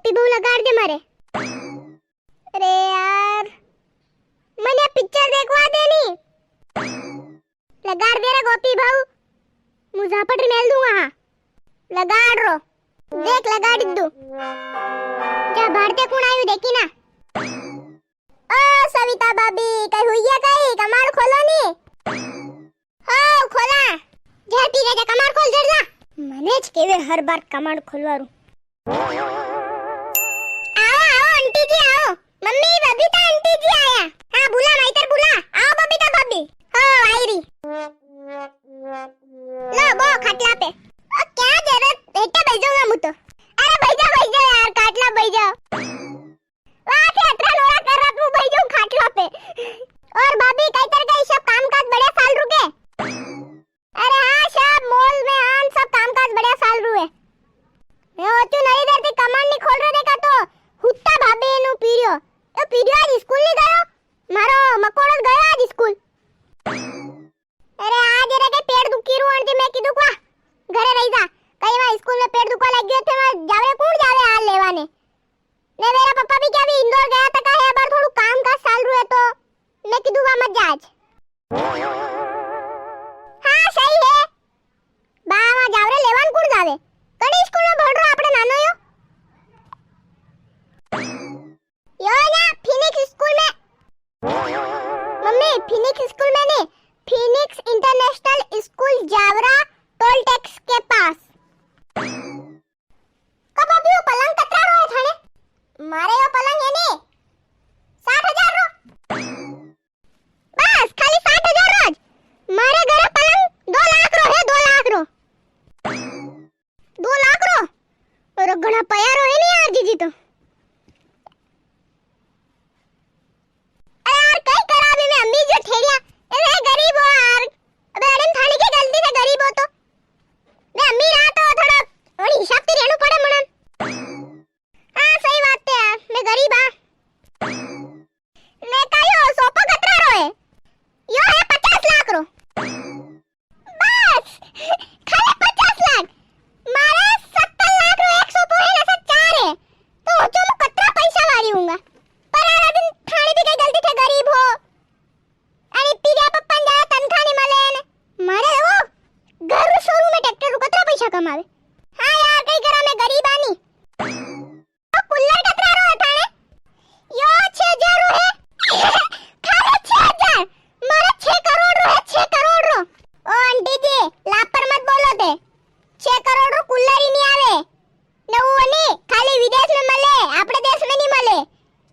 गोपी बहू लगाड़ दे मारे। अरे यार મને पिक्चर देखवा देनी। लगाड़ दे रे गोपी बहू, मुजफ्फर मेल दूंगा। हाँ लगाड़ रो, देख लगाड़ दू। क्या भारतीय कौन आयु देखी ना। ओ सविता भाभी कई हुई है, कई कमाल खोलो नी। हो खोला जाती रे, कमाल खोल जड़ जा। मने ज केवे हर बार कमाल खोलवारू। आओ आओ आंटी जी आओ। मम्मी बबीता आंटी जी आया। हां बुला माइतर बुला। आओ बबीता भाभी। हो आई री। लो बो खटला पे। ओ क्या जरूरत बेटा बैठ जाऊंगा मु तो। अरे बैठ जा यार, खाटला बैठ जा। वाह से अतरा लोड़ा कर रहा तू, बैठ जाऊं खाटला पे। और भाभी कई तरह का सब कामकाज बढ़िया साल रुके। अरे हां सब मॉल में आन सब कामकाज बढ़िया साल रुए। मैं होचू नहीं देती कमान नहीं खोल रहे देखा तो हुत्ता भाभी नु पीरियो। ए पीरियो आज स्कूल नहीं गयो, मारो मकोड़ो गयो आज स्कूल। अरे आज रे के पेट दुखी रु अंती मैं कीधु का घरे रही जा। कई वा स्कूल में पेट दुखवा लग गयो थे, मैं जावे कौन जावे हाल लेवाने। ने मेरा पापा भी क्या भी इंदौर गया था का है, बार थोड़ू काम का साल रुए तो मैं कीधु वा मत जा आज। हां सही है बावा जावरे लेवान कौन जावे। कड़ी स्कूल में भण रो आपड़े नानो यो ना फिनिक्स स्कूल में। मम्मी फिनिक्स स्कूल में नहीं, Phoenix international school Jaora toll tax के पास। कब अभी वो पलंग कतरा रो है थाने मारे वो पलंग है ने 60,000 रो। बस खाली 60,000 रोज मारे घर पलंग 2 लाख रो है, 2 लाख रो। 2 लाख रो और घणा पयारो है नहीं यार जीजी तो। अरे यार कई करा भी मैं अम्मी जो ठेड़िया ए गरीब हो यार। अबे अरे थाने की गलती से गरीब हो तो मैं अम्मी रहा तो थोड़ा और हिसाब से रहनु पड़े मनन। हां सही बात है यार, मैं गरीब हां। मैं कायो सोपो कतरा रो है यो है 50 लाख रो। बस खाली 50 लाख मारे 70 लाख रो। 100 तो है ना सब 4 है तो जो मैं कतरा पैसा वाली हूंगा। पर यार दिन थाने भी कई गलती थे गरीब हो। अरे पीरिया पप्पन जा तनखा नहीं मले ने मारे वो घर शोरूम में ट्रैक्टर रो कतरा पैसा कमावे। हां यार कई करा मैं गरीब आनी। तो कुल्लर कतरा रो है थाने यो 6000 रो है। खाली 6000 मारे 6 करोड़ रो है, 6 करोड़ रो। ओ आंटी जी लापर मत बोलो थे, 6 करोड़ रो कुल्लर ही नहीं आवे ने वो नहीं खाली विदेश में मले, अपने देश में नहीं मले।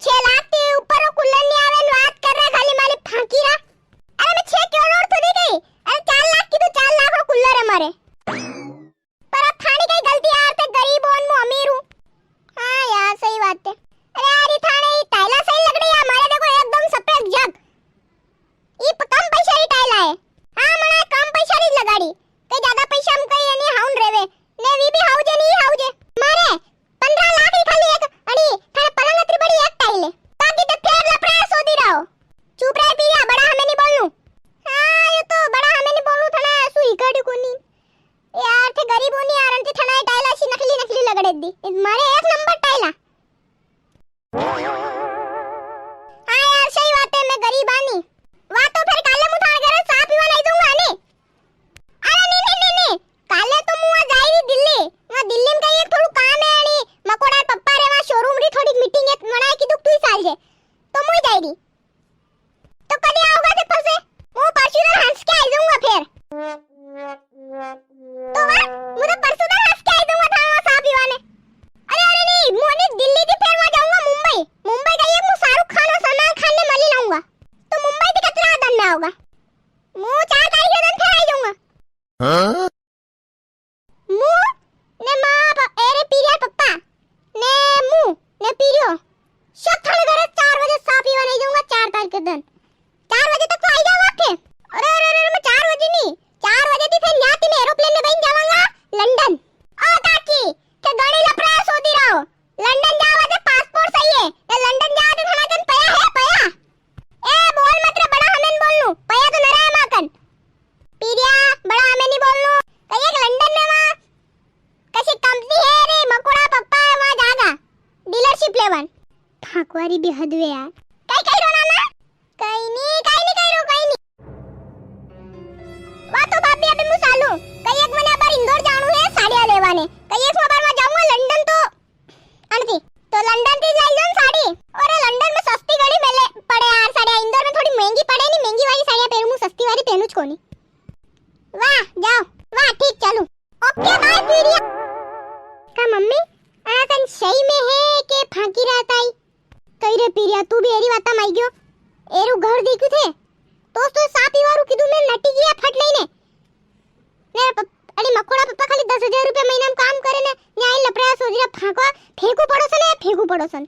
6 लाख के ऊपर वो कुल्लर नहीं आवे ने बात कर रहा खाली माली फांकी रहा। अरे मैं 6 करोड़ तो नहीं गई, अरे 4 लाख की तो 4 लाख रो कुल्लर है मारे। पर अब थाने की गलती यार थे गरीब और मैं अमीर हूं। हां यार सही बात है। अरे यार ये थाने ये टाइला सही लग रही है हमारे, देखो एकदम सफेद जग। ये कम पैसा ही टाइला है। हां मने कम पैसा री लगाड़ी, कई ज्यादा पैसा हम कई नहीं हाउन रेवे ने वी भी हाउजे नहीं हाउजे मारे 15 लाख ही खाली एक अड़ी थाने पलंग अतरी बड़ी एक टाइल है। बाकी तो फेर लफड़ा सोदी रहो। चुप रह पीरिया, बड़ा हमें नहीं बोलनू। हां ये तो बड़ा हमें नहीं बोलनू थाने सुई काडी कोनी यार थे गरीब होनी यार अंती थाने टाइला सी नकली नकली लगड़े दी मारे 1 नंबर टाइला। हां यार सही बात है मैं गरीब आनी। वा तो फिर काले मु थाने घरे चा पीवा नहीं दूंगा नी। अरे नहीं काले तो मु आ जाई री दिल्ली। वहां दिल्ली में कई एक थोड़ू काम है आणि मकोड़ा पप्पा रे वहां शोरूम री थोड़ी मीटिंग एक मनाई की दुख तू साल जे तो मु जाई री। तो कदी आओगा ते फसे मु परसों दिन हंस के आई जाऊंगा फिर। तो वाह मुझे परसों दिन हंस के आई दूंगा थाने चा पीवाने। अरे नहीं मु ने હાકવારી બી હદવે યાર. કઈ કઈ રોના કઈ ની કઈ ની. વાતો બાપી અબે મુ ચાલુ. કઈ એક મને અબાર ઇન્દોર જાણું હે સાડિયા લેવાને. કઈ એક અબાર માં જાઉં લંડન તો અણથી તો લંડન થી લઈ લો સાડી. ઓરે લંડન में सस्ती घड़ी मिले पड़े यार साड़ियां. इंदौर में थोड़ी महंगी पड़े नहीं. महंगी वाली साड़ियां पहनूं मु सस्ती वाली पहनूं ज कोनी. वाह जाओ वाह ठीक चलो ओके बाय पीरिया. का मम्मी आ तन सही में है के फांकी रात आई. कई रे पीरिया तू भी एरी वाता माई गयो. एरू घर देखू थे तो सा पीवारू कीधું મે નટી ગયા ફટ લઈને ને અલી મકોડા પપ્પા ખાલી 10000 રૂપિયા મહિનામાં કામ કરે ને ન્યાય લપડા સોજીરા ફાંકવા फेंकू पड़ो सन.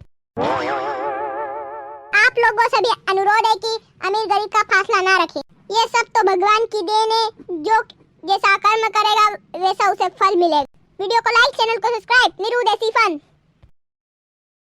आप लोगों से भी अनुरोध है कि अमीर गरीब का फासला ना रखें. ये सब तो भगवान की देन है. जो जैसा कर्म करेगा वैसा उसे फल मिलेगा. वीडियो को लाइक, चैनल को सब्सक्राइब. निरू देसी